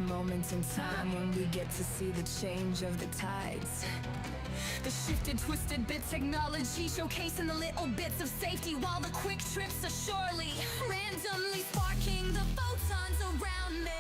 moment in time when we get to see the change of the tides. The shifted, twisted bit technology showcasing the little bits of safety, while the quick trips are surely randomly sparking the photons around me.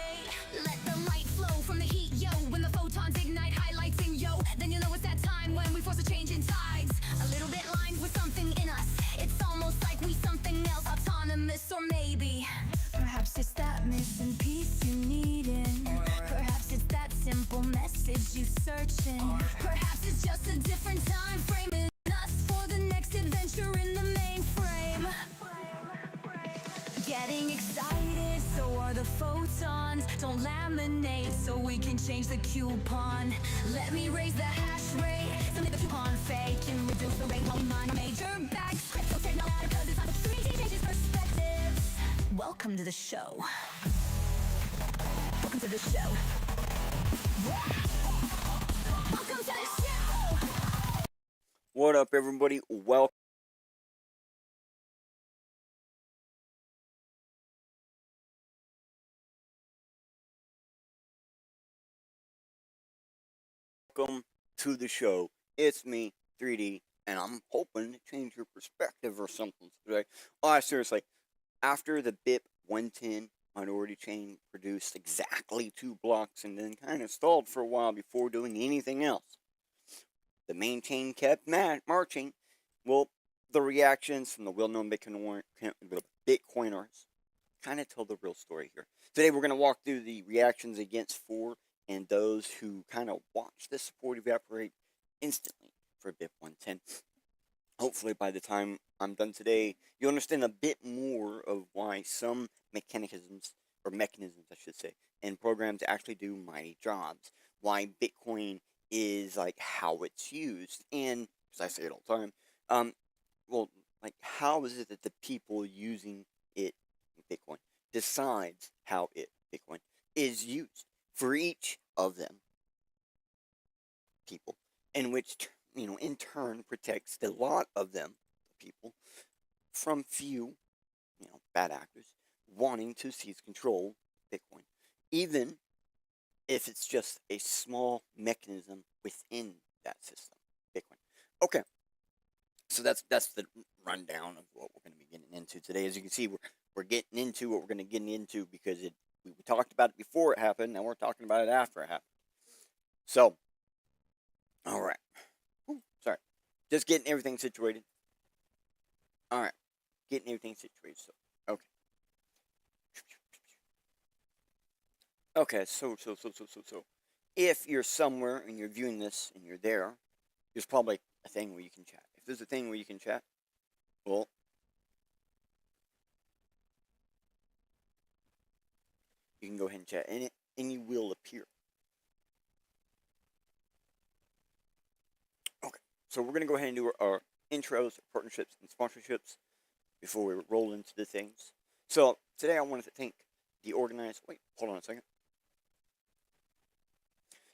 Let the light flow from the heat, yo. When the photons ignite, highlighting, yo, then you know it's that time when we force a change in tides. A little bit lined with something in us. It's almost like we something else, autonomous, or maybe perhaps it's that missing piece you needin'. Perhaps it's that simple message you searching. Perhaps it's just a different time framing us for the next adventure in the mainframe. Getting excited, so are the photons. Don't laminate so we can change the coupon. Let me raise the hash rate to make the coupon fake and reduce the rate while we mine our major bags. Crypto technology, because it's time for 3D changes perspectives. Welcome to the show. Welcome to the show. Welcome to the show. What up, everybody? Welcome to the show. It's me, 3D, and I'm hoping to change your perspective or something today. Seriously, after the BIP 110 minority chain produced exactly 2 blocks and then kind of stalled for a while before doing anything else, the main chain kept marching. Well, the reactions from the well-known Bitcoiners kind of tell the real story here. Today, we're going to walk through the reactions against 4 and those who kind of watch the support evaporate instantly for BIP 110. Hopefully, by the time I'm done today, you'll understand a bit more of why some mechanisms, I should say, and programs actually do mighty jobs. Why Bitcoin is like how it's used, and as I say it all the time, like how is it that the people using it, Bitcoin, decides how Bitcoin is used for each of them people, and which in turn protects a lot of them people from few bad actors wanting to seize control of Bitcoin, even if it's just a small mechanism within that system, Bitcoin. Okay, so that's the rundown of what we're going to be getting into today. As you can see, we're getting into what we're going to get into because we talked about it before it happened. Now we're talking about it after it happened. So, all right. Sorry, just getting everything situated. All right, getting everything situated. So, okay. Okay, so, if you're somewhere and you're viewing this and you're there, there's probably a thing where you can chat. If there's a thing where you can chat, well, you can go ahead and chat, and you will appear. Okay, so we're going to go ahead and do our intros, partnerships, and sponsorships before we roll into the things. So, today I wanted to thank the organized... Wait, hold on a second.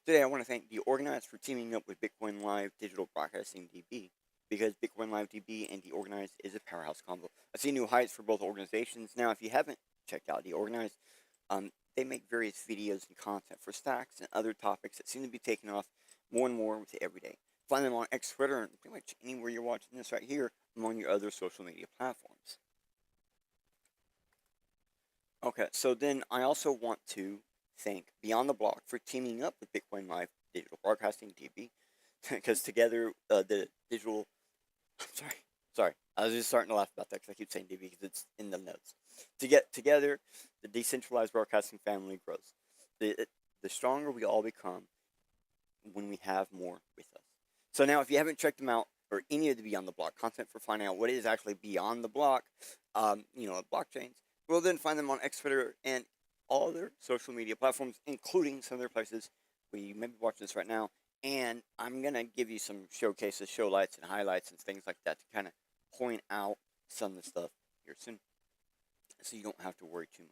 Today, I want to thank the organized for teaming up with Bitcoin Live Digital Broadcasting DB, because Bitcoin Live DB and the organized is a powerhouse combo. I see new heights for both organizations. Now, if you haven't checked out the organized, they make various videos and content for stacks and other topics that seem to be taking off more and more with every day. Find them on X, Twitter, and pretty much anywhere you're watching this right here among your other social media platforms. Okay, so then I also want to thank Beyond the Block for teaming up with Bitcoin Live Digital Broadcasting DB, because together the digital... Sorry, I was just starting to laugh about that because I keep saying DB because it's in the notes. Together, the decentralized broadcasting family grows. The stronger we all become when we have more with us. So now, if you haven't checked them out, or any of the Beyond the Block content for finding out what is actually beyond the block, blockchains, well, then find them on X, Twitter, and all their social media platforms, including some of their places where you may be watching this right now. And I'm going to give you some showcases, showlights, and highlights, and things like that to kind of point out some of the stuff here soon, so you don't have to worry too much.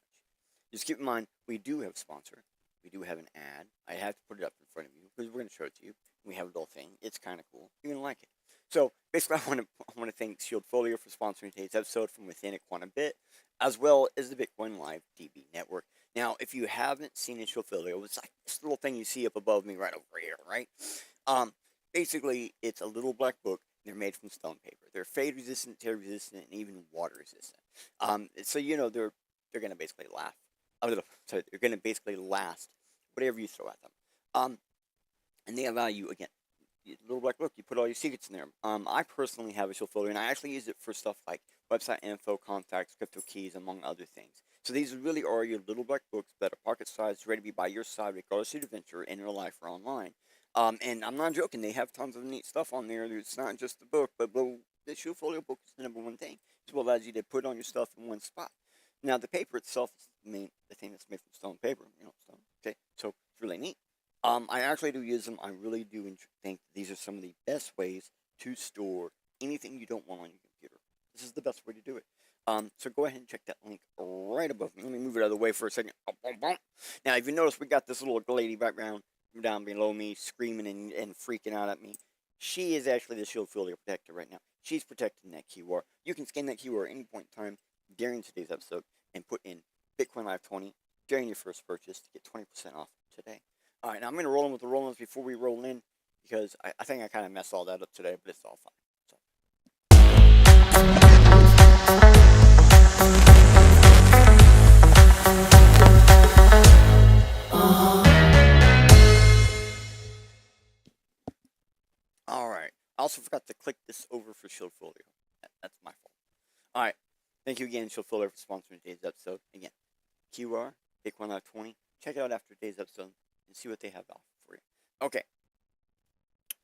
Just keep in mind, we do have a sponsor. We do have an ad. I have to put it up in front of you because we're going to show it to you. We have a little thing. It's kind of cool. You're going to like it. So basically, I want to thank Shield Folio for sponsoring today's episode from within a quantum bit, as well as the Bitcoin Live DB network. Now, if you haven't seen a Showfilio, it's like this little thing you see up above me right over here, right? Um, Basically, it's a little black book. They're made from stone paper. They're fade resistant, tear resistant, and even water resistant. So they're gonna basically laugh. Sorry, they're gonna basically last whatever you throw at them. Um, and they allow you again, little black book. You put all your secrets in there. I personally have a Showfilio, and I actually use it for stuff like website info, contacts, crypto keys, among other things. So these really are your little black books that are pocket sized, ready to be by your side, regardless of your adventure in real life or online. And I'm not joking; they have tons of neat stuff on there. It's not just the book, but the Showfilio book is the number one thing. It allows you to put on your stuff in one spot. Now, the paper itself is the thing that's made from stone paper. Stone. Okay, so it's really neat. I actually do use them. I really do think these are some of the best ways to store anything you don't want on your computer. This is the best way to do it. So go ahead and check that link right above me. Let me move it out of the way for a second. Now, if you notice, we got this little lady background down below me screaming and freaking out at me. She is actually the Showfilio protector right now. She's protecting that QR. You can scan that QR at any point in time during today's episode and put in Bitcoin Live 20 during your first purchase to get 20% off today. All right, now I'm going to roll in with the roll-ins before we roll in because I think I kind of messed all that up today, but it's all fine. All right. I also forgot to click this over for Showfilio. That's my fault. All right. Thank you again, Showfilio, for sponsoring today's episode. Again, QR, Bitcoin Live 20. Check it out after today's episode and see what they have to offer for you. Okay.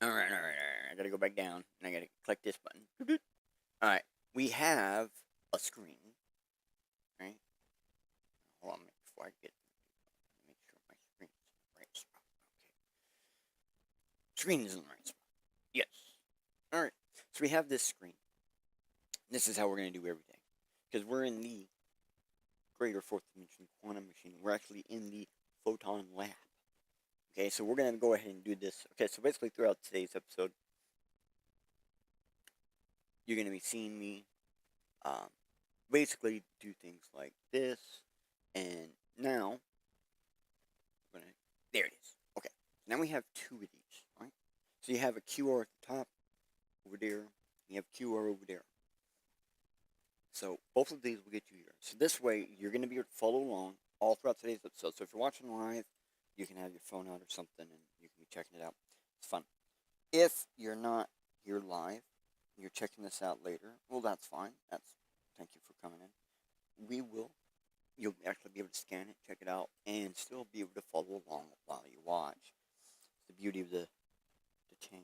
All right. I got to go back down and I got to click this button. All right. We have a screen. Right? Hold on a minute before I make sure my screen is in the right spot. Okay. Screen is in the right spot. Yes. All right. So we have this screen. This is how we're going to do everything. Because we're in the greater fourth dimension quantum machine. We're actually in the photon lab. Okay, so we're going to go ahead and do this. Okay, so basically throughout today's episode, you're going to be seeing me basically do things like this. And now, there it is. Okay, now we have two of these, right? So you have a QR at the top over there. You have QR over there. So both of these will get you here. So this way, you're going to be able to follow along all throughout today's episode. So if you're watching live, you can have your phone out or something, and you can be checking it out. It's fun. If you're not here live, you're checking this out later, well, that's fine. Thank you for coming in. You'll actually be able to scan it, check it out, and still be able to follow along while you watch. It's the beauty of the chain.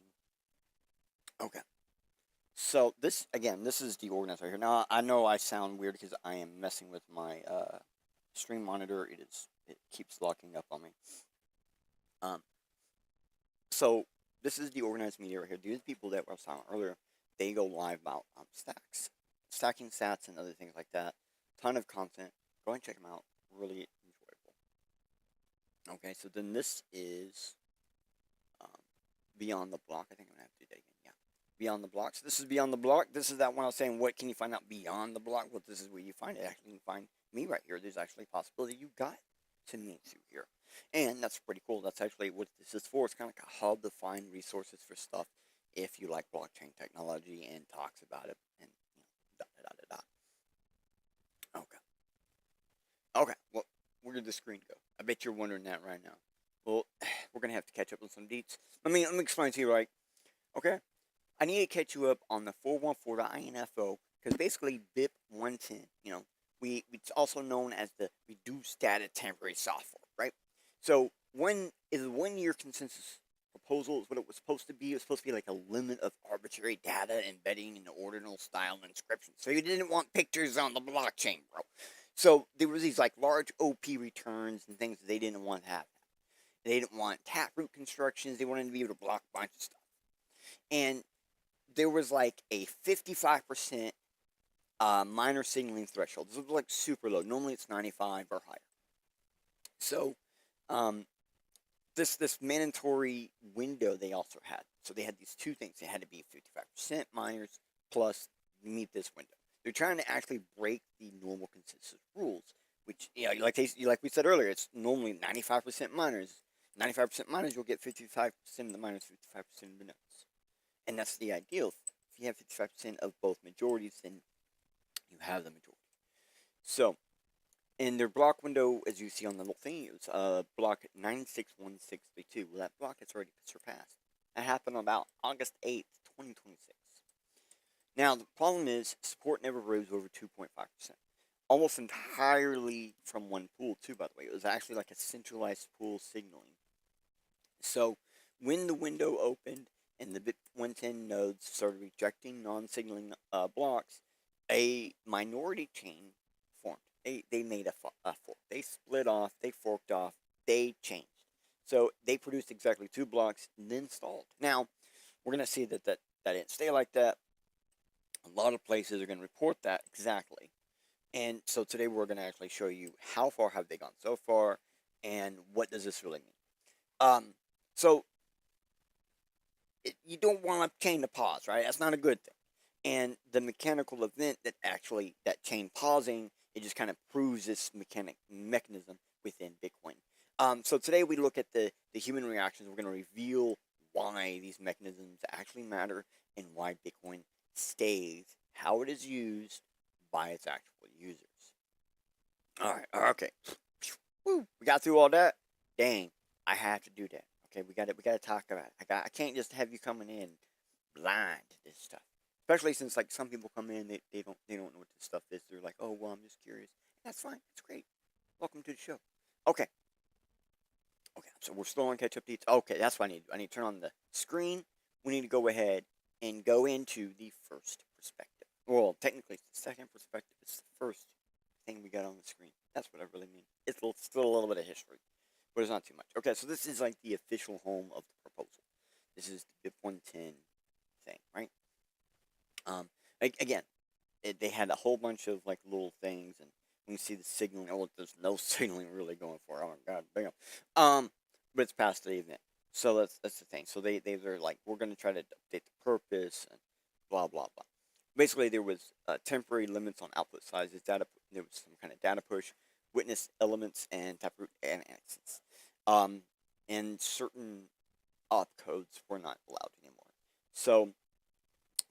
Okay. So this is the organizer right here. Now I know I sound weird because I am messing with my stream monitor. It keeps locking up on me. So this is the organized media right here. These people that were talking earlier, they go live about stacking stats and other things like that. Ton of content. Go and check them out. Really enjoyable. Okay, so then this is Beyond the Block. I think I'm gonna have to do that again. Yeah. Beyond the Block. So this is Beyond the Block. This is that one I was saying, what can you find out beyond the block? Well, this is where you find it. Actually, you can find me right here. There's actually a possibility you got to meet through here. And that's pretty cool. That's actually what this is for. It's kind of like a hub to find resources for stuff if you like blockchain technology and talks about it and Okay, well, where did the screen go? I bet you're wondering that right now. Well, we're going to have to catch up on some deets. Let me explain to you, right? Okay? I need to catch you up on the 414.info, because basically BIP 110, it's also known as the reduced data temporary software, right? So, when is the 1 year consensus proposal is what it was supposed to be. It was supposed to be like a limit of arbitrary data embedding in the ordinal style inscription. So you didn't want pictures on the blockchain, bro. So there was these like large OP returns and things that they didn't want to have. They didn't want taproot constructions. They wanted to be able to block a bunch of stuff. And there was like a 55% minor signaling threshold. This was like super low. Normally it's 95 or higher. So this mandatory window they also had. So they had these two things. They had to be 55% miners plus meet this window. They're trying to actually break the normal consensus rules. which like we said earlier, it's normally 95% miners. 95% miners, you'll get 55% of the miners, 55% of the nodes, and that's the ideal. If you have 55% of both majorities, then you have the majority. So in their block window, as you see on the little thing, it was block 961632. Well, that block has already surpassed. That happened on about August 8th, 2026. Now, the problem is support never rose over 2.5%. Almost entirely from one pool, too, by the way. It was actually like a centralized pool signaling. So, when the window opened and the BIP 110 nodes started rejecting non-signaling blocks, a minority chain formed. They made a fork. They split off, they forked off, they changed. So, they produced exactly 2 blocks, and then stalled. Now, we're going to see that didn't stay like that. A lot of places are going to report that exactly. And so today we're going to actually show you how far have they gone so far and what does this really mean. You don't want a chain to pause, right? That's not a good thing. And the mechanical event that chain pausing, it just kind of proves this mechanism within Bitcoin. So today we look at the human reactions. We're going to reveal why these mechanisms actually matter and why Bitcoin stays, how it is used by its actual users. All right, okay. Woo, we got through all that. Dang, I have to do that. Okay, we got to talk about it. I can't just have you coming in blind to this stuff. Especially since like some people come in, they don't know what this stuff is. They're like, oh well, I'm just curious. That's fine. That's great. Welcome to the show. Okay. So we're still on catch up deets. Okay, that's what I need. I need to turn on the screen. We need to go ahead and go into the first perspective. Well, technically, it's the second perspective. It's the first thing we got on the screen. That's what I really mean. It's still a little bit of history, but it's not too much. Okay, so this is like the official home of the proposal. This is the BIP 110 thing, right? Again, they had a whole bunch of like little things, and you can see the signaling. Oh, there's no signaling really going for it. Oh my god, damn. But it's past the event, so that's the thing. So they're like, we're gonna try to update the purpose and blah blah blah. Basically, there was temporary limits on output sizes. There was some kind of data push, witness elements, and taproot annexes. And certain opcodes were not allowed anymore. So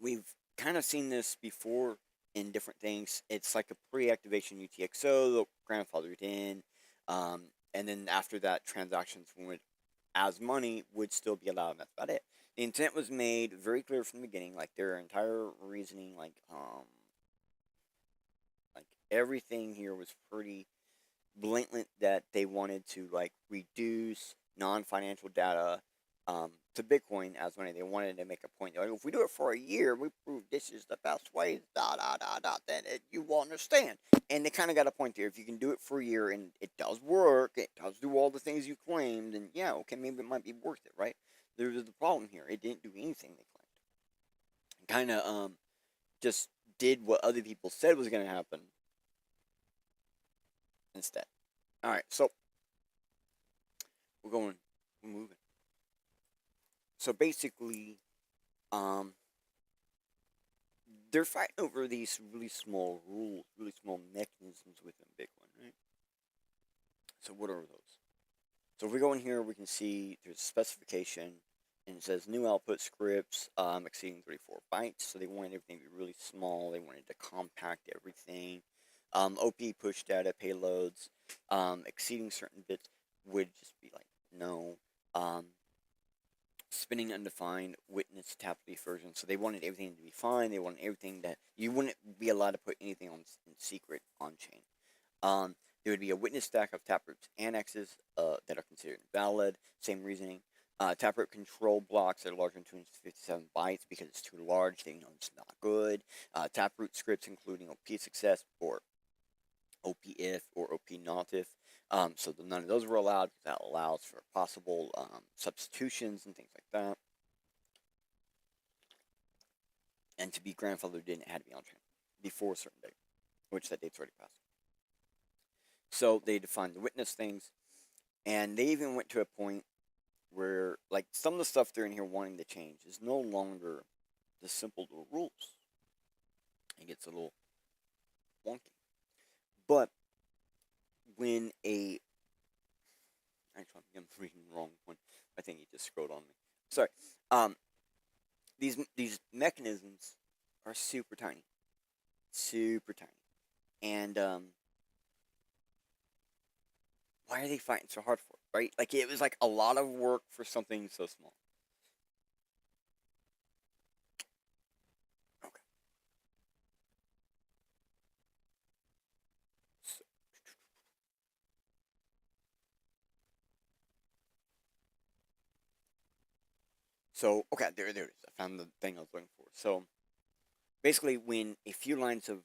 we've kind of seen this before in different things. It's like a pre-activation UTXO grandfathered in, and then after that, transactions would, as money, would still be allowed, and that's about it. The intent was made very clear from the beginning, like their entire reasoning, like everything here was pretty blatant that they wanted to like reduce non-financial data to Bitcoin as money. They wanted to make a point. Like, if we do it for a year, we prove this is the best way. Then you will understand. And they kind of got a point there. If you can do it for a year and it does work, it does do all the things you claimed, then yeah, okay, maybe it might be worth it, right? There's the problem here. It didn't do anything they claimed. Kind of just did what other people said was going to happen instead. All right, so we're moving. So basically, they're fighting over these really small rules, really small mechanisms within Bitcoin, right? So what are those? So if we go in here, we can see there's a specification, and it says new output scripts exceeding 34 bytes. So they wanted everything to be really small. They wanted to compact everything. OP push data payloads exceeding certain bits would just be like no. Spinning undefined witness tap leaf version. So they wanted everything to be fine. They wanted everything that you wouldn't be allowed to put anything on in secret on chain. There would be a witness stack of taproots annexes that are considered valid. Same reasoning. Taproot control blocks that are larger than 257 bytes because it's too large. They know it's not good. Taproot scripts including OP success or OP if or OP not if. So none of those were allowed because that allows for possible substitutions and things like that. And to be grandfathered in, it had to be on chain before a certain date, which that date's already passed. So they defined the witness things, and they even went to a point where, like, some of the stuff they're in here wanting to change is no longer the simple little rules. It gets a little wonky. But when a actually I'm reading the wrong one. I think he just scrolled on me. Sorry. Um, these mechanisms are super tiny, and why are they fighting so hard for it? Right? Like it was like a lot of work for something so small. Okay. So, okay, there it is. I found the thing I was looking for. So basically, when a few lines of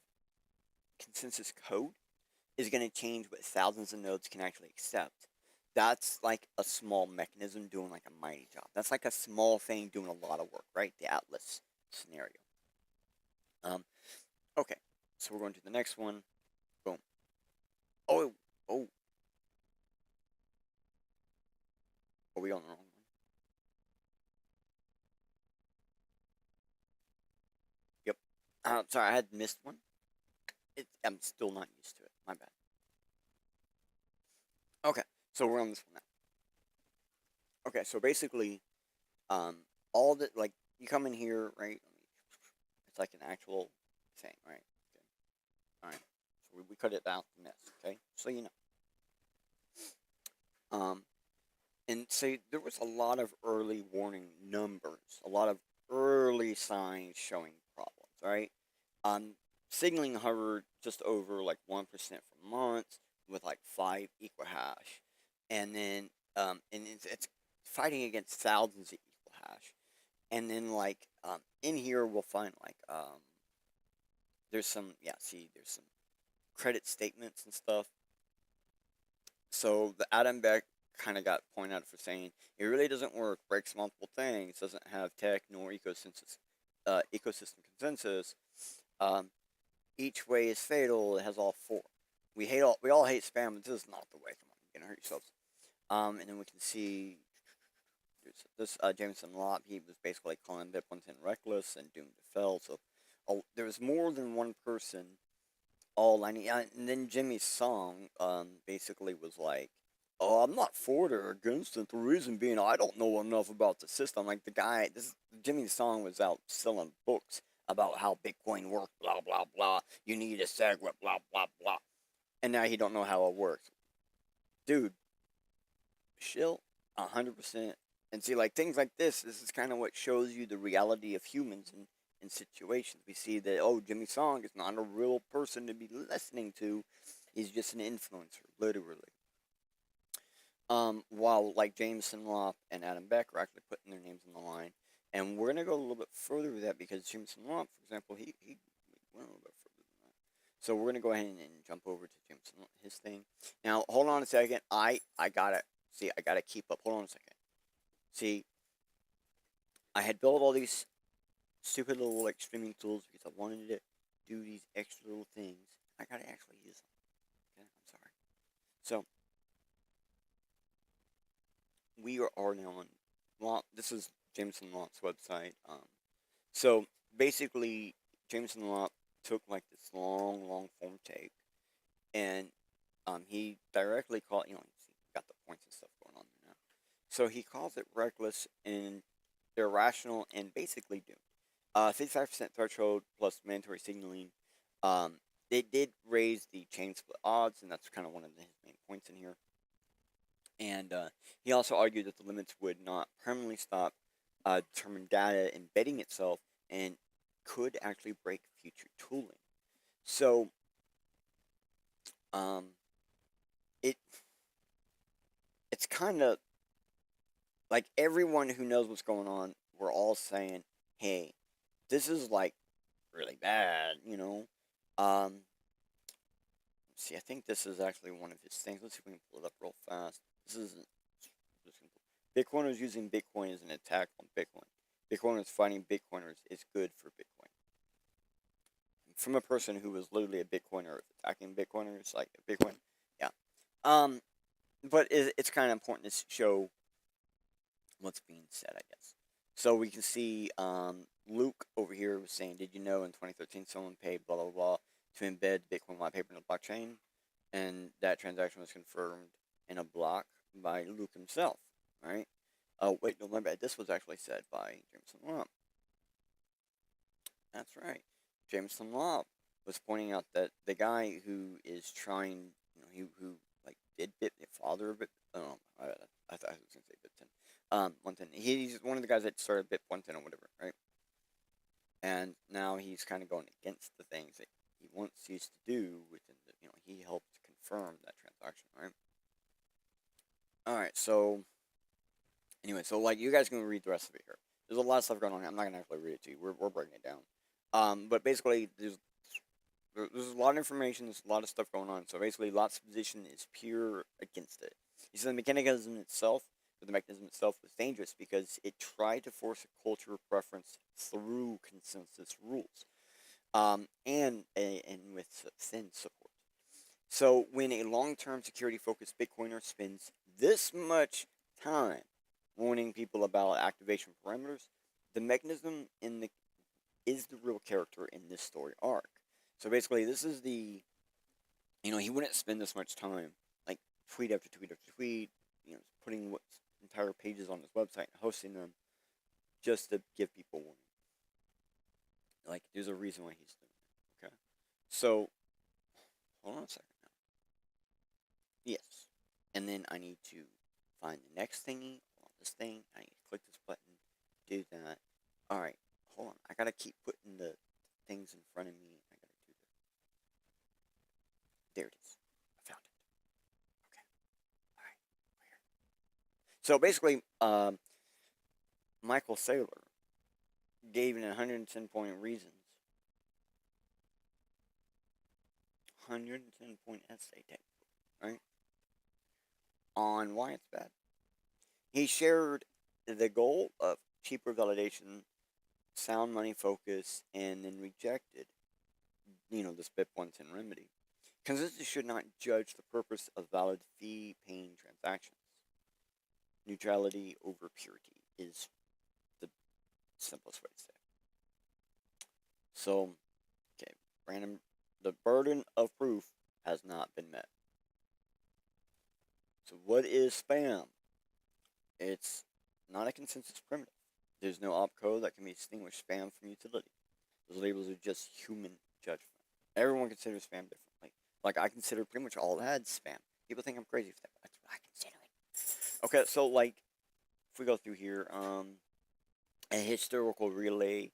consensus code is going to change what thousands of nodes can actually accept. That's like a small mechanism doing like a mighty job. That's like a small thing doing a lot of work, right? The Atlas scenario. Um, okay, so we're going to the next one. Boom. Oh, oh, are we on the wrong one? Yep. Sorry, I had missed one. I'm still not used to it. My bad. Okay, so we're on this one now. Okay, so basically, um, all the like you come in here, right? It's like an actual thing, right? Okay. All right. So we cut it out the mess, okay? So you know. Um, and so there was a lot of early warning numbers, a lot of early signs showing problems, right? Um, Signaling hovered just over like 1% for months with like 5 equal hash, and then and it's fighting against thousands of equal hash, and then like in here we'll find like there's some there's some credit statements and stuff. So the Adam Beck kind of got pointed out for saying it really doesn't work, breaks multiple things, doesn't have tech nor ecosystem consensus. Um, each way is fatal. It has all four. We all hate spam, but this is not the way. Come on, you're gonna hurt yourselves. And then we can see this Jameson Lop. He was basically calling Bitcoin reckless and doomed to fail. So there was more than one person all lining. And then Jimmy's song basically was like, "Oh, I'm not for it or against it. The reason being, I don't know enough about the system." Like the guy, this Jimmy's song was out selling books about how Bitcoin works, blah blah blah. You need a SegWit, blah blah blah. And now he don't know how it works, dude. Chill, 100%. And see, like things like this. This is kind of what shows you the reality of humans in situations. We see that Jimmy Song is not a real person to be listening to. He's just an influencer, literally. While like Jameson Lopp and Adam Beck are actually putting their names on the line, and we're gonna go a little bit further with that because Jameson Lopp, for example, he went a little bit further than that. So we're gonna go ahead and jump over to Jameson his thing. Now hold on a second. I gotta see. I gotta keep up. Hold on a second. See, I had built all these stupid little like streaming tools because I wanted to do these extra little things. I gotta actually use them. Okay, I'm sorry. So we are now on. This is Jameson Lopp's website. So basically, Jameson Lopp took like this long form tape, and he directly called. Got the points and stuff going on there now. So he calls it reckless and irrational and basically doomed. 55% threshold plus mandatory signaling. Um, they did raise the chain split odds, and that's kind of one of his main points in here. And he also argued that the limits would not permanently stop determined data embedding itself and could actually break future tooling. So, um, it it's kind of like everyone who knows what's going on, we're all saying, "Hey, this is like really bad," you know. Um, see, I think this is actually one of his things. Let's see if we can pull it up real fast. This isn't. Bitcoiners using Bitcoin as an attack on Bitcoin. Bitcoiners fighting Bitcoiners is good for Bitcoin. From a person who was literally a Bitcoiner attacking Bitcoiners, like Bitcoin, yeah. But it's kind of important to show what's being said, I guess. So we can see Luke over here was saying, "Did you know in 2013 someone paid blah blah blah to embed Bitcoin white paper in the blockchain?" and that transaction was confirmed in a block by Luke himself, right? Oh, wait, no, my bad. This was actually said by Jameson Lobb. That's right. Jameson Lobb was pointing out that the guy who is trying, who like did bit the father of it. I thought I was gonna say Bit 110. He's one of the guys that started Bit 110 or whatever, right? And now he's kind of going against the things that he once used to do within the, he helped confirm that transaction, right? All right, so anyway, so like you guys can read the rest of it here. There's a lot of stuff going on. I'm not gonna actually read it to you. We're breaking it down. But basically, there's a lot of information. There's a lot of stuff going on. So basically, Lot's position is pure against it. He said the mechanism itself was dangerous because it tried to force a culture preference through consensus rules, and with thin support. So when a long-term security-focused Bitcoiner spends this much time warning people about activation parameters, the mechanism is the real character in this story arc. So basically, this is he wouldn't spend this much time, like tweet after tweet after tweet, putting entire pages on his website and hosting them just to give people warning. Like, there's a reason why he's doing it. Okay, so hold on a second now. Yes, and then I need to find the next thingy on this thing. I need to click this button, do that. All right, hold on. I gotta keep putting the things in front of me. I gotta do that. There it is. I found it. Okay. All right. Weird. So basically, Michael Saylor gave an 110-point reasons. 110-point essay, right? On why it's bad. He shared the goal of cheaper validation, sound money focus, and then rejected, this BIP 110 remedy. Consensus should not judge the purpose of valid fee-paying transactions. Neutrality over purity is the simplest way to say it. So, okay, the burden of proof has not been met. So what is spam? It's not a consensus primitive. There's no opcode that can distinguish spam from utility. Those labels are just human judgment. Everyone considers spam differently. Like, I consider pretty much all ads spam. People think I'm crazy for that, but that's what I consider it. Okay, so, like, if we go through here, a historical relay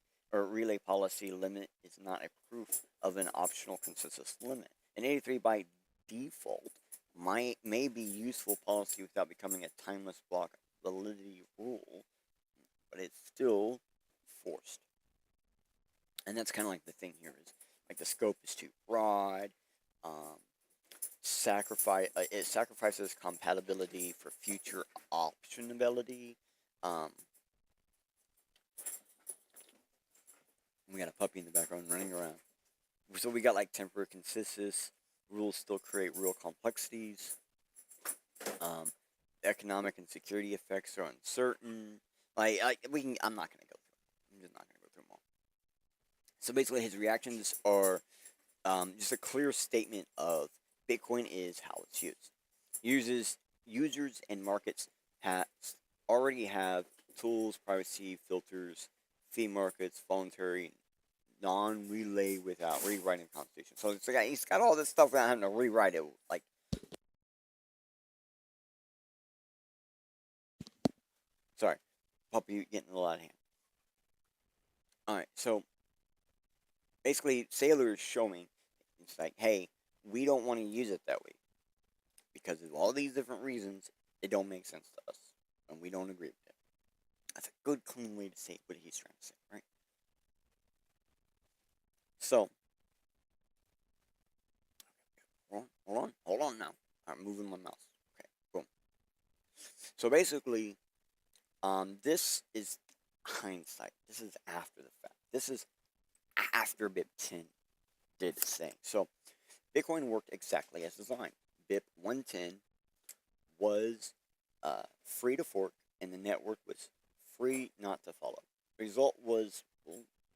policy limit is not a proof of an optional consensus limit. An 83 by default may be useful policy without becoming a timeless block validity rule, but it's still forced. And that's kind of like the thing here is, like, the scope is too broad. It sacrifices compatibility for future optionability. We got a puppy in the background running around. So we got like temporary consensus. Rules still create real complexities. Economic and security effects are uncertain. I'm not gonna go through. I'm just not gonna go through them all. So basically, his reactions are just a clear statement of Bitcoin is how it's used. Users and markets already have tools, privacy filters, fee markets, voluntary, non-relay without rewriting the Constitution. So it's like he's got all this stuff without having to rewrite it. Like, sorry, puppy getting a little out of hand. All right, so basically, Sailor is showing it's like, hey, we don't want to use it that way because of all these different reasons. It don't make sense to us, and we don't agree with it. That's a good, clean way to say what he's trying to say, right? So, hold on now. I'm moving my mouse. Okay, boom. So basically, this is hindsight. This is after the fact. This is after BIP 10 did its thing. So, Bitcoin worked exactly as designed. BIP 110 was free to fork, and the network was free not to follow. The result was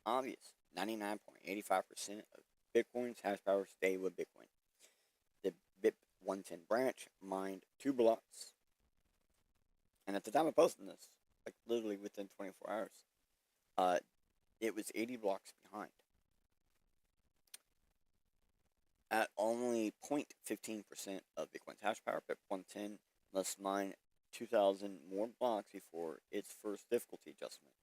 obvious. 99.85% of Bitcoin's hash power stayed with Bitcoin. The BIP 110 branch mined 2 blocks. And at the time of posting this, like literally within 24 hours, it was 80 blocks behind. At only 0.15% of Bitcoin's hash power, BIP 110 must mine 2,000 more blocks before its first difficulty adjustment.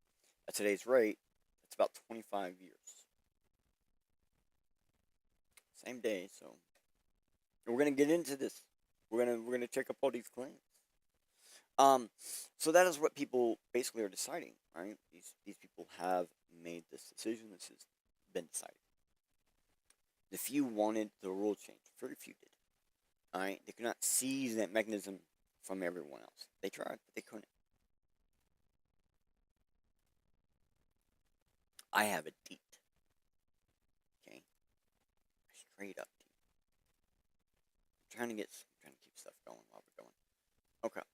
At today's rate, it's about 25 years. Same day, so we're gonna get into this. We're gonna check up all these claims. So that is what people basically are deciding, right? These people have made this decision. This has been decided. The few wanted the rule change. Very few did. Alright? They could not seize that mechanism from everyone else. They tried, but they couldn't. I have a deed. Okay? Straight up deed. I'm trying to keep stuff going while we're going. Okay.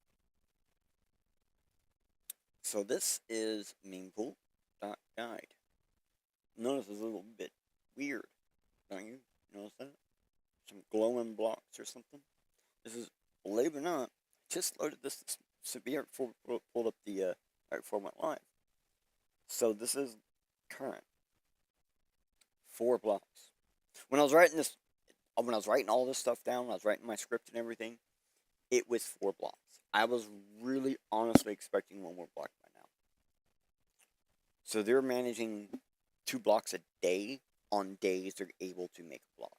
So this is memepool.guide. Notice it's a little bit weird, don't you? Notice that? Some glowing blocks or something. This is, believe it or not, just loaded this severe before we pulled up the right before I went live. So this is current. 4 blocks. When I was writing all this stuff down, when I was writing my script and everything, it was 4 blocks. I was really honestly expecting 1 more block by now. So they're managing 2 blocks a day on days they're able to make a block.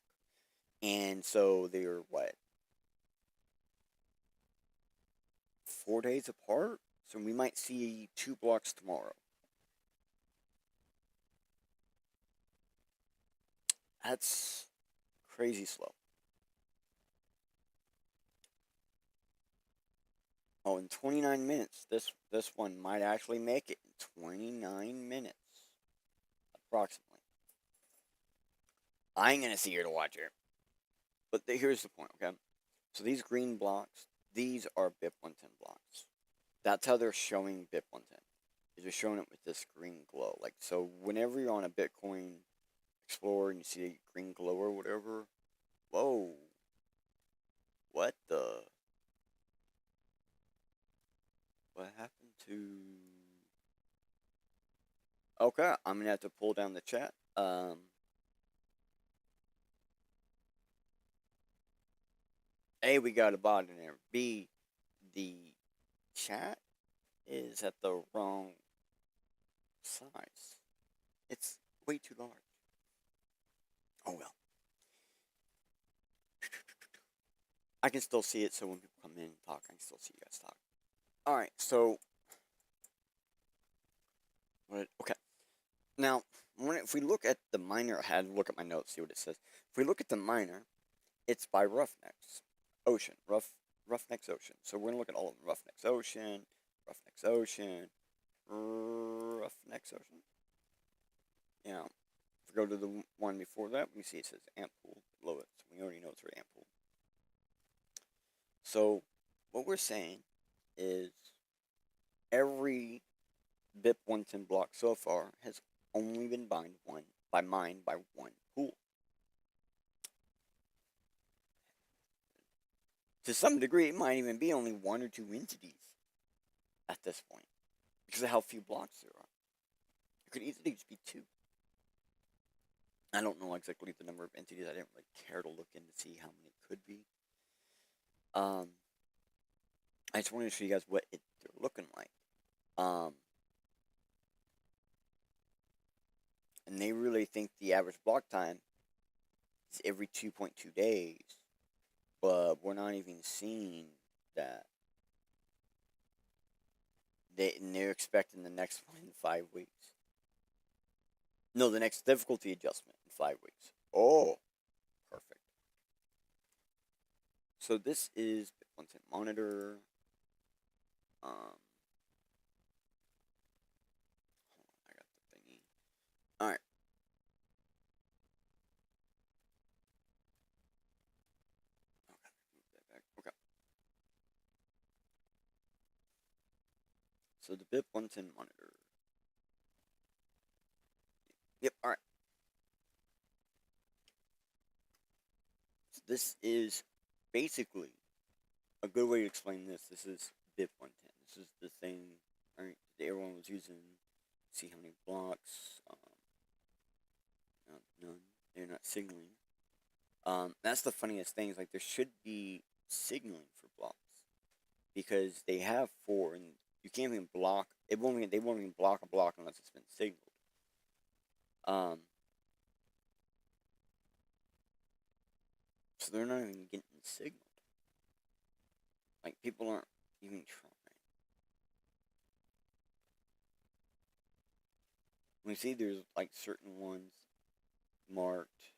And so they're, what, 4 days apart? So we might see 2 blocks tomorrow. That's crazy slow. Oh, in 29 minutes. This one might actually make it in 29 minutes. Approximately. I ain't gonna see her to watch her. But here's the point, okay? So these green blocks, these are BIP 110 blocks. That's how they're showing BIP 110. They're showing it with this green glow. Like, so whenever you're on a Bitcoin Explorer and you see a green glow or whatever, whoa. What the? What happened to... Okay, I'm gonna have to pull down the chat. A, we got a bot in there. B, the chat is at the wrong size. It's way too large. Oh well. I can still see it, so when people come in and talk, I can still see you guys talk. Alright, so... Okay. Now, if we look at the miner, I had to look at my notes, see what it says. If we look at the miner, it's by Roughnecks Ocean. Roughnecks Ocean. So we're going to look at all of them. Roughnecks Ocean, Roughnecks Ocean, Roughnecks Ocean. Yeah. If we go to the one before that, we see it says Amp Pool below it. So we already know it's for Amp Pool. So what we're saying is every BIP 110 block so far has only been mined by one pool. To some degree, it might even be only 1 or 2 entities at this point, because of how few blocks there are. It could easily just be 2. I don't know exactly the number of entities. I didn't really care to look in to see how many it could be. I just wanted to show you guys what they're looking like. And they really think the average block time is every 2.2 days. But we're not even seeing that. They're expecting the next one in 5 weeks. No, the next difficulty adjustment in 5 weeks. Oh, perfect. So this is Bitcoin Monitor. I got the thingy. Alright. Okay. So the BIP 110 monitor. Yep, alright. So this is basically, a good way to explain this is BIP110. This is the thing, right, that everyone was using. See how many blocks. None. They're not signaling. That's the funniest thing. Is like there should be signaling for blocks because they have 4, and you can't even block. They won't even block a block unless it's been signaled. So they're not even getting signaled. Like people aren't even trying. We see there's like certain ones marked,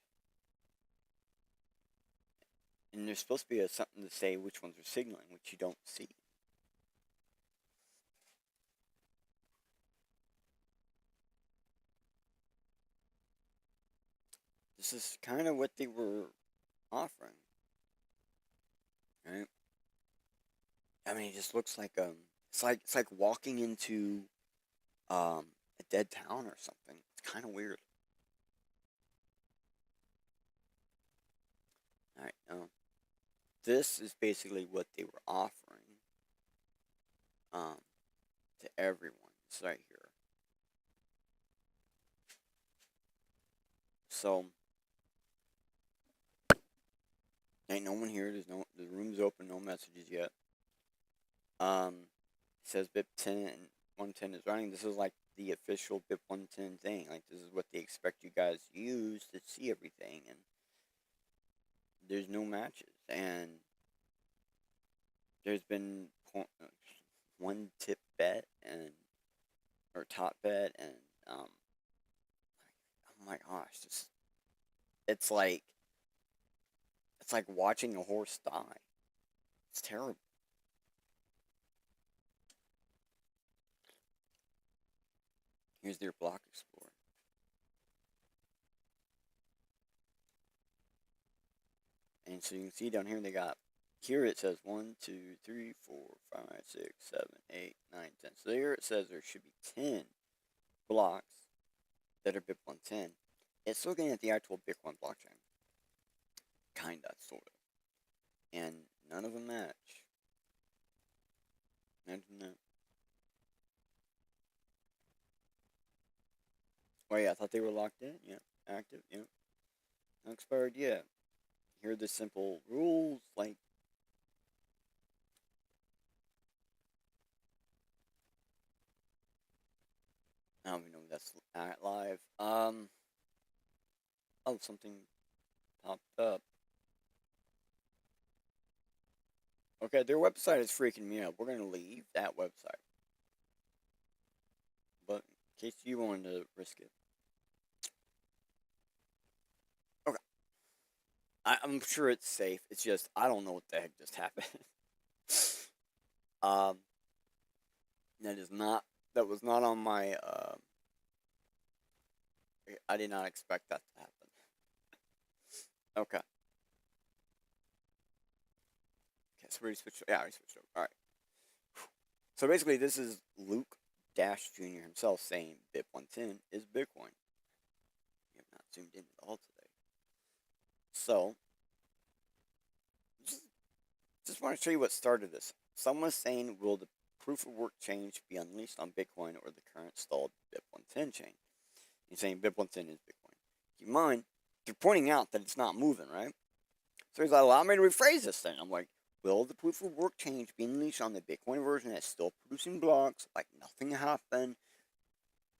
and there's supposed to be something to say which ones are signaling, which you don't see. This is kind of what they were offering, right? I mean, it just looks like it's like walking into a dead town or something. It's kind of weird. All right, this is basically what they were offering to everyone. It's right here. So ain't no one here. The room's open. No messages yet. It says BIP 10 and 110 is running. This is like the official BIP 110 thing. Like this is what they expect you guys to use to see everything, and there's no matches, and there's been one tip bet and or top bet, and oh my gosh, it's like watching a horse die. It's terrible. Here's their block explorer. And so you can see down here they got, here it says 1, 2, 3, 4, 5, 6, 7, 8, 9, 10. So here it says there should be 10 blocks that are BIP 110. It's looking at the actual BIP1 blockchain. Kinda, sort of. And none of them match. Imagine that. Oh yeah, I thought they were locked in. Yeah, active. Yeah, not expired yet. Here are the simple rules. Like, I don't even know if that's live. Oh, something popped up. Okay, their website is freaking me out. We're gonna leave that website, but in case you wanted to risk it. Okay, I'm sure it's safe. It's just I don't know what the heck just happened. um, that was not on my. I did not expect that to happen. Okay. Okay, so we already switched. Yeah, I already switched over. All right. So basically, this is Luke Dash Jr. himself saying BIP 110 is Bitcoin. We have not zoomed in at all today. So, just want to show you what started this. Someone was saying, will the proof of work change be unleashed on Bitcoin or the current stalled BIP 110 chain? He's saying BIP 110 is Bitcoin. Keep in mind, they're pointing out that it's not moving, right? So he's like, allow me to rephrase this thing. I'm like, will the proof of work change be unleashed on the Bitcoin version that's still producing blocks, like nothing happened,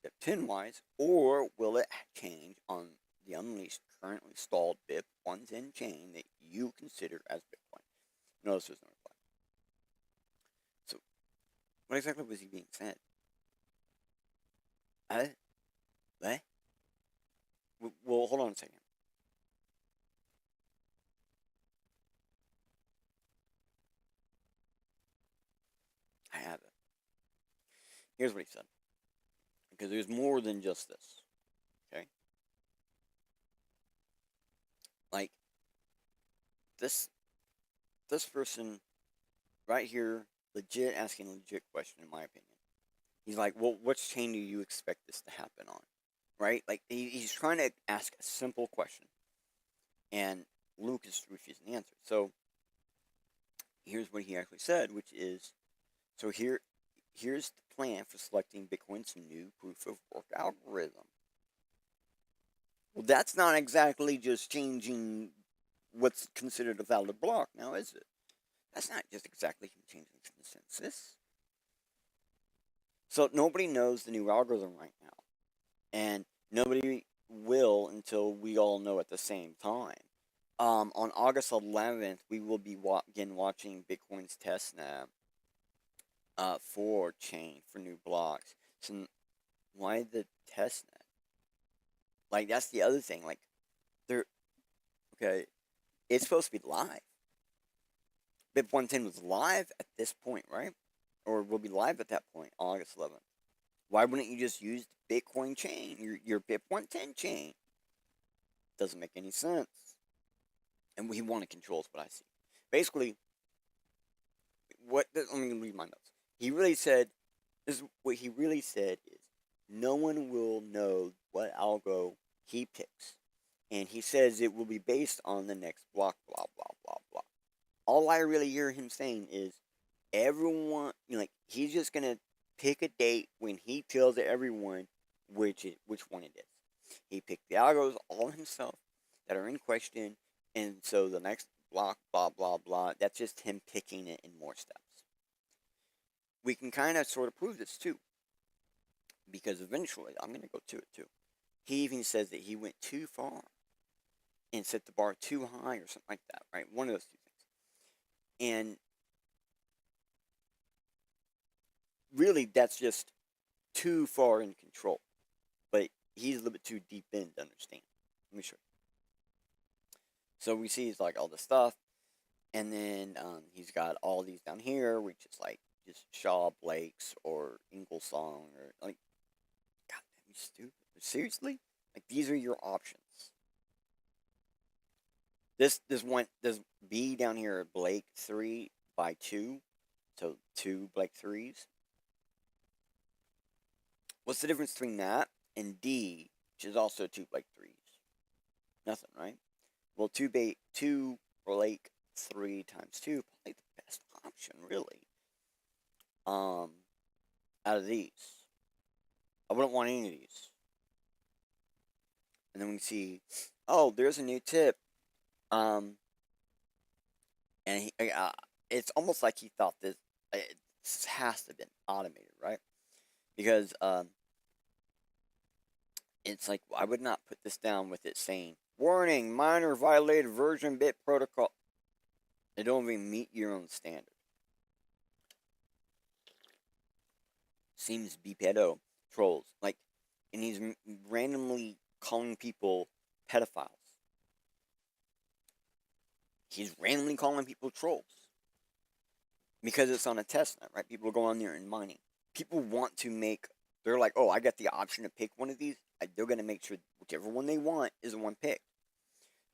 BIP 10 wise, or will it change on the unleashed, currently stalled BIP 110 chain that you consider as Bitcoin? Notice there's no reply. So, what exactly was he being said? What? Well, hold on a second. I have it. Here's what he said. Because there's more than just this. Okay? Like, this person right here, legit asking a legit question, in my opinion. He's like, well, which chain do you expect this to happen on? Right? Like, he's trying to ask a simple question. And Luke is refusing the answer. So, here's what he actually said, which is, so here's the plan for selecting Bitcoin's new proof of work algorithm. Well, that's not exactly just changing what's considered a valid block, now is it? That's not just exactly him changing consensus. So nobody knows the new algorithm right now, and nobody will until we all know at the same time. On August 11th, we will be again watching Bitcoin's testnet for chain for new blocks. So why the testnet? Like, that's the other thing. Like, they're okay. It's supposed to be live. BIP 110 was live at this point, right? Or will be live at that point, August 11th. Why wouldn't you just use the Bitcoin chain, your BIP 110 chain? Doesn't make any sense. And he wanted controls, what I see. Basically, let me read my notes. He really said, what he really said is, no one will know what algo he picks. And he says it will be based on the next block, blah, blah, blah, blah. All I really hear him saying is, everyone, like, he's just going to pick a date when he tells everyone which one it is. He picked the algos all himself that are in question, and so the next block, blah, blah, blah, that's just him picking it in more steps. We can kind of sort of prove this too, because eventually, I'm going to go to it too. He even says that he went too far and set the bar too high or something like that, right? One of those two things. And really, that's just too far in control. But he's a little bit too deep in to understand. Let me show you. So we see he's like all this stuff, and then he's got all these down here, which is like just Shaw Blake's or Inglesong or like, God, damn, you stupid. Seriously? Like, these are your options. This B down here, Blake 3 by 2, so 2 Blake 3s. What's the difference between that and D, which is also 2 Blake 3s? Nothing, right? Well, 2 Blake 3 times 2, probably the best option, really. Out of these. I wouldn't want any of these. And then we see, oh, there's a new tip. And it's almost like he thought this has to have been automated, right? Because it's like, I would not put this down with it saying, warning, miner violated version bit protocol. They don't even meet your own standard. Seems to be pedo trolls. Like, and he's randomly calling people pedophiles. He's randomly calling people trolls. Because it's on a testnet, right? People go on there and mining. People want to make, they're like, oh, I got the option to pick one of these. They're going to make sure whichever one they want is the one picked.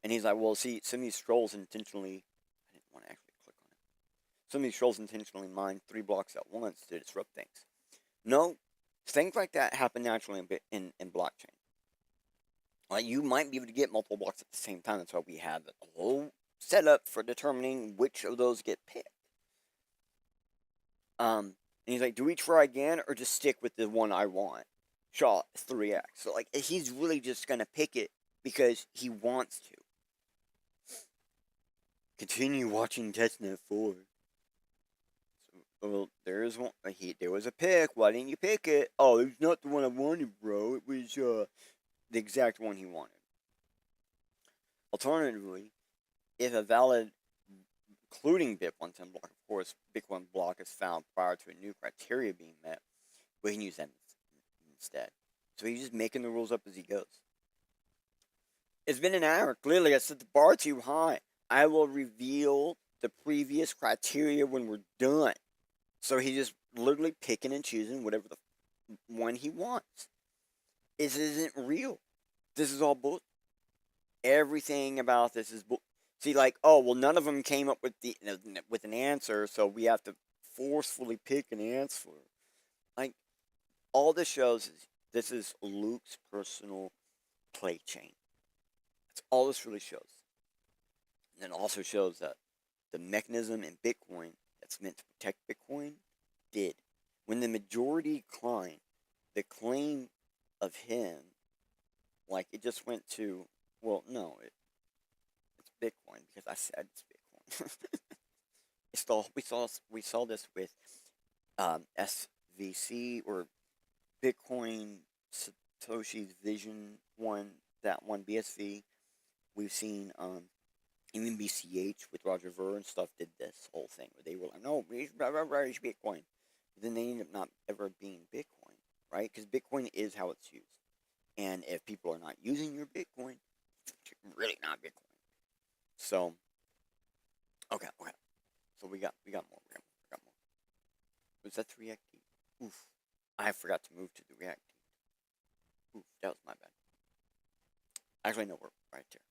And he's like, well, see, some of these trolls intentionally, I didn't want to actually click on it. Some of these trolls intentionally mine 3 blocks at once to disrupt things. No, things like that happen naturally in blockchain. Like, you might be able to get multiple blocks at the same time. That's why we have a whole setup for determining which of those get picked. And he's like, do we try again or just stick with the one I want? Shaw 3x. So, like, he's really just going to pick it because he wants to. Continue watching testnet 4. So, well, there was a pick. Why didn't you pick it? Oh, it was not the one I wanted, bro. It was the exact one he wanted. Alternatively, if a valid, including BIP 110 block, of course, Bitcoin block is found prior to a new criteria being met, we can use that instead. So he's just making the rules up as he goes. It's been an hour. Clearly, I set the bar too high. I will reveal the previous criteria when we're done. So he's just literally picking and choosing whatever the one he wants. This isn't real. This is all bull. Everything about this is bull. See, like, oh, well, none of them came up with an answer, so we have to forcefully pick an answer. Like, all this shows is this is Luke's personal play chain. That's all this really shows. And it also shows that the mechanism in Bitcoin that's meant to protect Bitcoin did. When the majority declined, the claim of him, like, it just went to, well, no, it's Bitcoin because I said it's Bitcoin. We saw this with SVC, or Bitcoin Satoshi's Vision one, that one BSV. We've seen even BCH with Roger Ver and stuff did this whole thing where they were like, no, it's Bitcoin. But then they end up not ever being Bitcoin, right? Because Bitcoin is how it's used. And if people are not using your Bitcoin, it's really not Bitcoin. So, okay. So we got more. Was that the React team? Oof. I forgot to move to the React team. Oof, that was my bad. Actually, no, we're right there.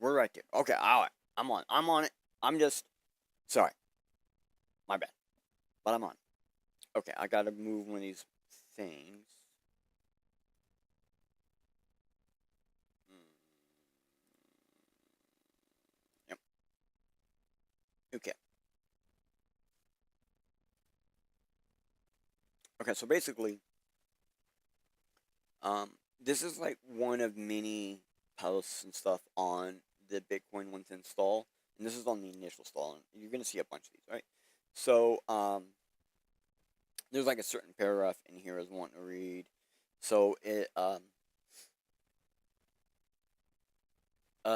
We're right there. Okay, alright. I'm on it. I'm just sorry. My bad. But I'm on it. Okay, I gotta move one of these things. Yep. Okay. Okay, so basically, this is like one of many posts and stuff on the Bitcoin once install, and this is on the initial install, and you're gonna see a bunch of these, right? So, there's like a certain paragraph in here I was wanting to read. So a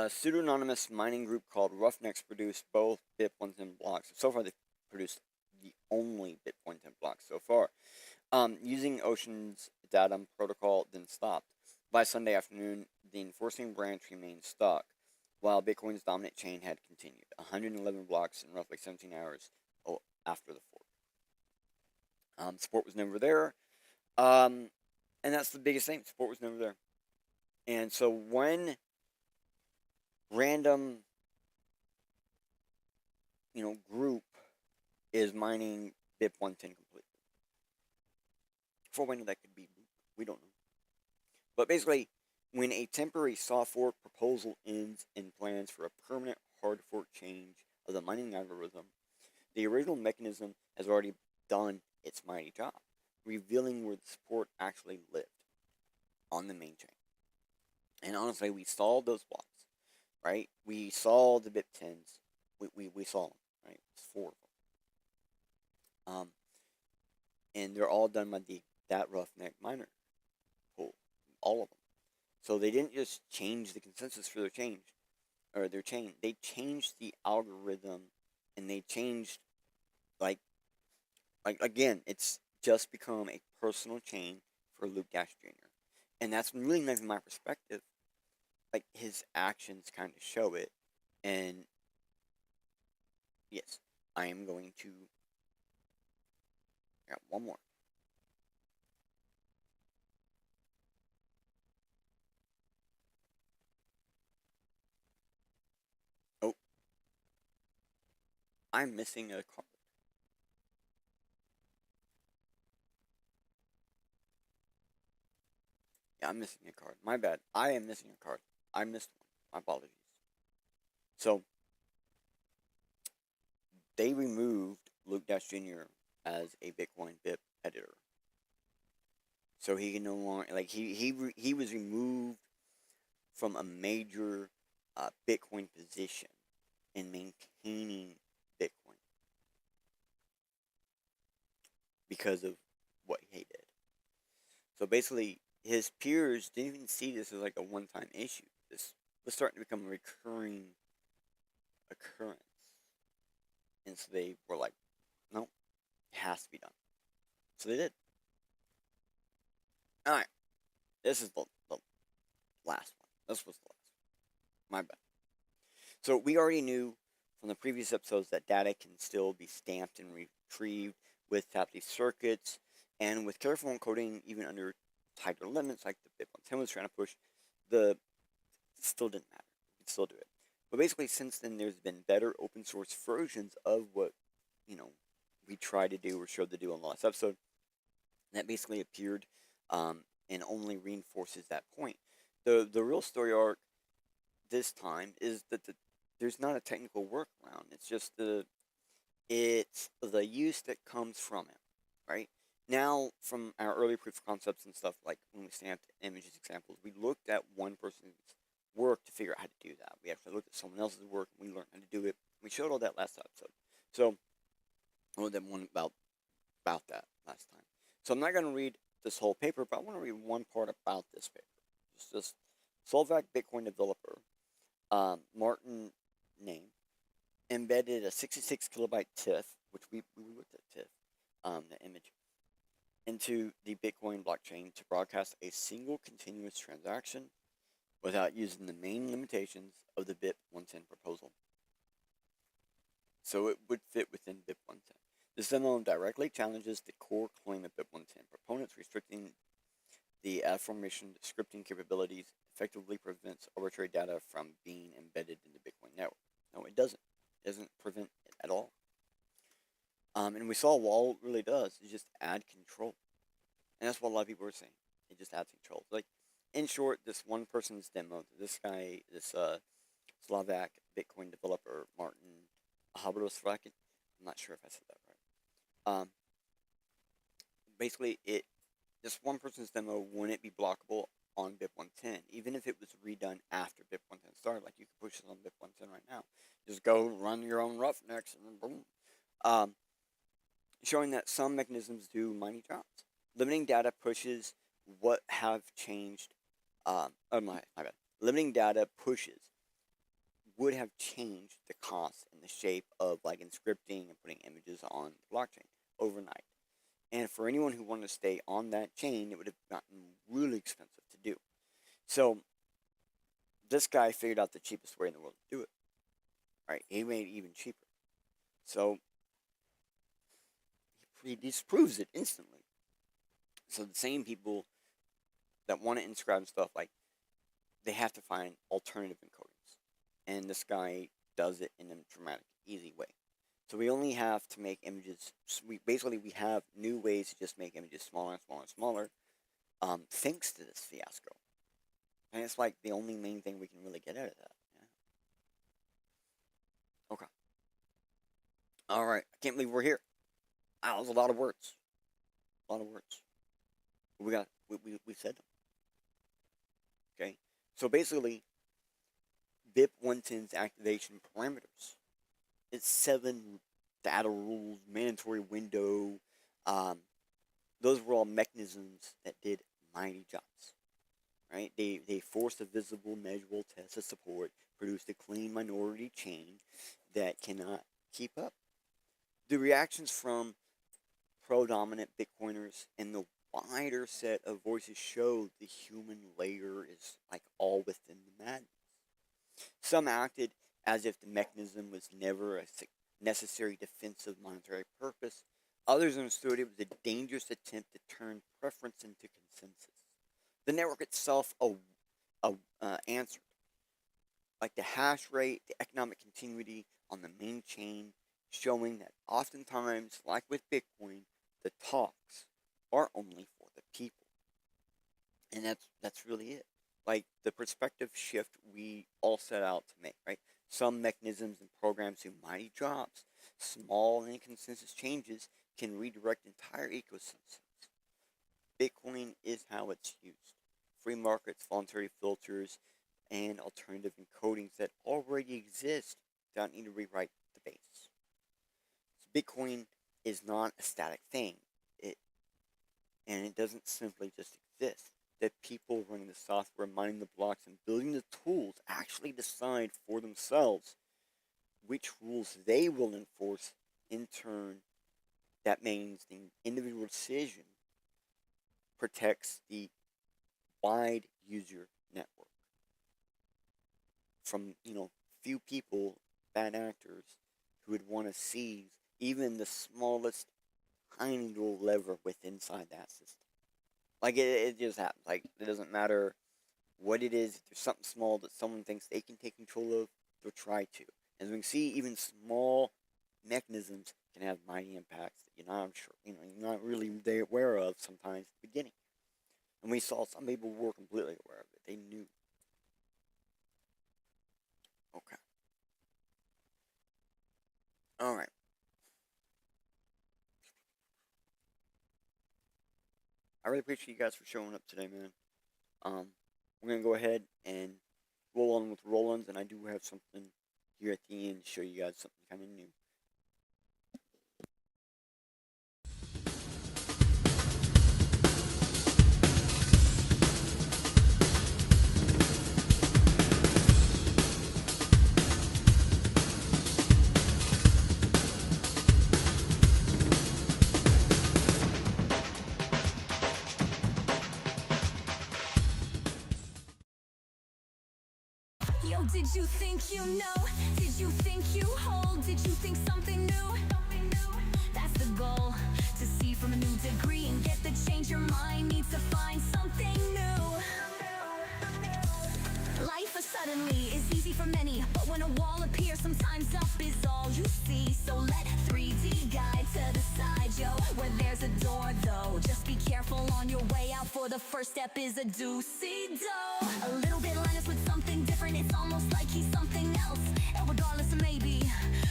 pseudonymous mining group called Roughnecks produced both BIP-110 blocks. So far, they've produced the only BIP-110 blocks so far. Using Ocean's datum protocol, then stopped. By Sunday afternoon, the enforcing branch remained stuck, while Bitcoin's dominant chain had continued. 111 blocks in roughly 17 hours after the fork. Support was never there. And that's the biggest thing. Support was never there. And so when random, group is mining BIP-110 completely, for when that could be, we don't know. But basically, when a temporary soft fork proposal ends in plans for a permanent hard fork change of the mining algorithm, the original mechanism has already done its mighty job, revealing where the support actually lived on the main chain. And honestly, we saw those blocks, right? We saw the BIP-10s. We saw them, right? It's 4 of them. And they're all done by that roughneck miner pool, all of them. So they didn't just change the consensus for their chain. They changed the algorithm, and they changed, like again, it's just become a personal chain for Luke Dash Jr. And that's really nice from my perspective. Like, his actions kind of show it. And yes, I am going to. I got one more. Oh, I'm missing a card. Yeah, I'm missing a card. My bad. I am missing a card. I missed one. My apologies. So, they removed Luke Dash Jr. as a Bitcoin BIP editor. So he can no longer, like, he was removed from a major Bitcoin position in maintaining Bitcoin because of what he did. So basically, his peers didn't even see this as like a one-time issue. This was starting to become a recurring occurrence. And so they were like, no, it has to be done. So they did. Alright. This is the last one. This was the last one. My bad. So we already knew from the previous episodes that data can still be stamped and retrieved with Tapley circuits, and with careful encoding, even under tighter limits like the BIP-110 was trying to push, it still didn't matter. You could still do it. But basically, since then, there's been better open source versions of what, we tried to do or showed to do on the last episode. That basically appeared and only reinforces that point. The real story arc this time is that there's not a technical workaround. It's just the use that comes from it, right? Now, from our early proof of concepts and stuff, like when we stamped images examples, we looked at one person's work to figure out how to do that. We actually looked at someone else's work and we learned how to do it. We showed all that last episode. So, I wrote that one about that last time. So I'm not going to read this whole paper, but I want to read one part about this paper. It's just Slovak Bitcoin developer Martin name embedded a 66 kilobyte TIFF, which we looked at TIFF, the image, into the Bitcoin blockchain to broadcast a single continuous transaction without using the main limitations of the BIP110 proposal. So it would fit within BIP110. This demo directly challenges the core claim of BIP110 proponents, restricting the aforementioned scripting capabilities effectively prevents arbitrary data from being embedded in the Bitcoin network. No, it doesn't. It doesn't prevent it at all. And we saw what all it really does is just add control. And that's what a lot of people are saying. It just adds control. Like, in short, this one person's demo, this guy, this Slovak Bitcoin developer, Martin Habrosvakin, I'm not sure if I said that right. Basically, this one person's demo wouldn't be blockable on BIP110, even if it was redone after BIP110 started. Like, you could push this on BIP110 right now. Just go run your own roughnecks and then boom. Showing that some mechanisms do mighty jobs. Limiting data pushes what have changed. My bad. Limiting data pushes would have changed the cost and the shape of like encrypting and putting images on the blockchain overnight. And for anyone who wanted to stay on that chain, it would have gotten really expensive to do. So this guy figured out the cheapest way in the world to do it. Right? He made it even cheaper. So he disproves it instantly. So the same people that want to inscribe stuff, like, they have to find alternative encodings. And this guy does it in a dramatic, easy way. So we only have to make images, we have new ways to just make images smaller and smaller and smaller, thanks to this fiasco. And it's like the only main thing we can really get out of that. Yeah. Okay. Alright, I can't believe we're here. Wow, that was a lot of words. A lot of words. We said them. Okay. So basically, BIP110's activation parameters. It's 7 data rules, mandatory window. Those were all mechanisms that did mighty jobs. Right? They forced a visible, measurable test of support, produced a clean minority chain that cannot keep up. The reactions from pro-dominant Bitcoiners and the wider set of voices show the human layer is like all within the madness. Some acted as if the mechanism was never a necessary defensive monetary purpose. Others understood it was a dangerous attempt to turn preference into consensus. The network itself answered. Like the hash rate, the economic continuity on the main chain, showing that oftentimes, like with Bitcoin, the talks are only for the people. And that's really it. Like the perspective shift we all set out to make, right? Some mechanisms and programs do mighty jobs. Small and consensus changes can redirect entire ecosystems. Bitcoin is how it's used. Free markets, voluntary filters, and alternative encodings that already exist don't need to rewrite the base. So Bitcoin is not a static thing. It doesn't simply just exist. The people running the software, mining the blocks, and building the tools actually decide for themselves which rules they will enforce. In turn, that means the individual decision protects the wide user network from, few people, bad actors, who would want to seize even the smallest tiny little lever inside that system. Like, it just happens. Like, it doesn't matter what it is. If there's something small that someone thinks they can take control of, they'll try to. As we can see, even small mechanisms can have mighty impacts that you're not really aware of sometimes at the beginning. And we saw some people were completely aware of it. They knew. Okay. All right. I really appreciate you guys for showing up today, man. We're gonna go ahead and roll on with Rollins, and I do have something here at the end to show you guys something kind of new. Yo, did you think you know? Did you think you hold? Did you think something new? That's the goal, to see from a new degree and get the change your mind needs to find something new. Life suddenly is easy for many, but when a wall appears, sometimes up is all you see. So let 3D guide to the side, yo, where there's a door though. Just be careful on your way out, for the first step is a do-si-do. A little bit Linus with something different, it's almost like he's something else. And regardless of maybe,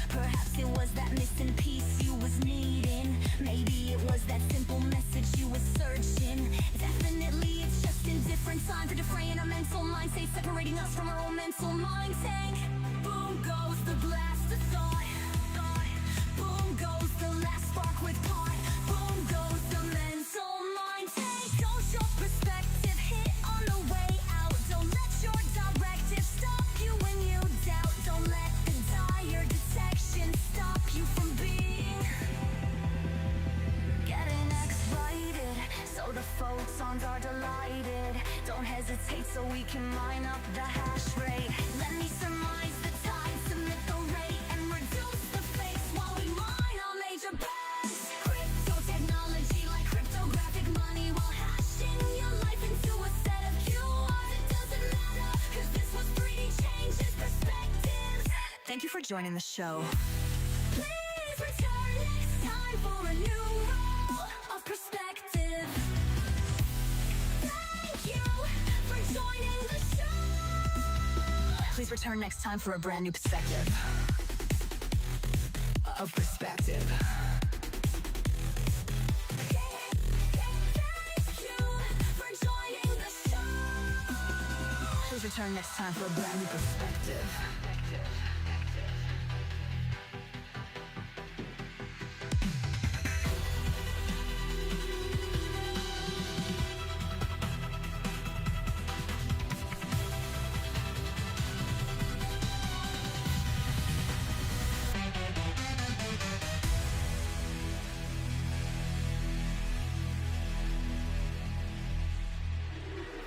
perhaps it was that missing piece you was needing. Maybe it was that simple message you was searching. Definitely it's just in different time for defraying our mental mind, say separating us from our own mental mind tank. Boom goes the blast of thought. Boom goes the last spark with part. Boom goes the mental mind tank. Don't your perspective hit on the way out. Don't let your directive stop you when you doubt. Don't let the dire detection stop you from being getting X-righted, so the photons are delighted. Don't hesitate so we can line up the hash rate. Let me surmise the time, submit the rate, and reduce the face while we mine our major bets. Crypto technology like cryptographic money, while hashing your life into a set of QRs. It doesn't matter, cause this was 3D changes perspectives. Thank you for joining the show. Please return next time for a new roll of perspective. Thank you for joining the show. Please return next time for a brand new perspective. Of perspective. Thank you for joining the show. Please return next time for a brand new perspective.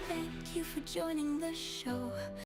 Thank you for joining the show.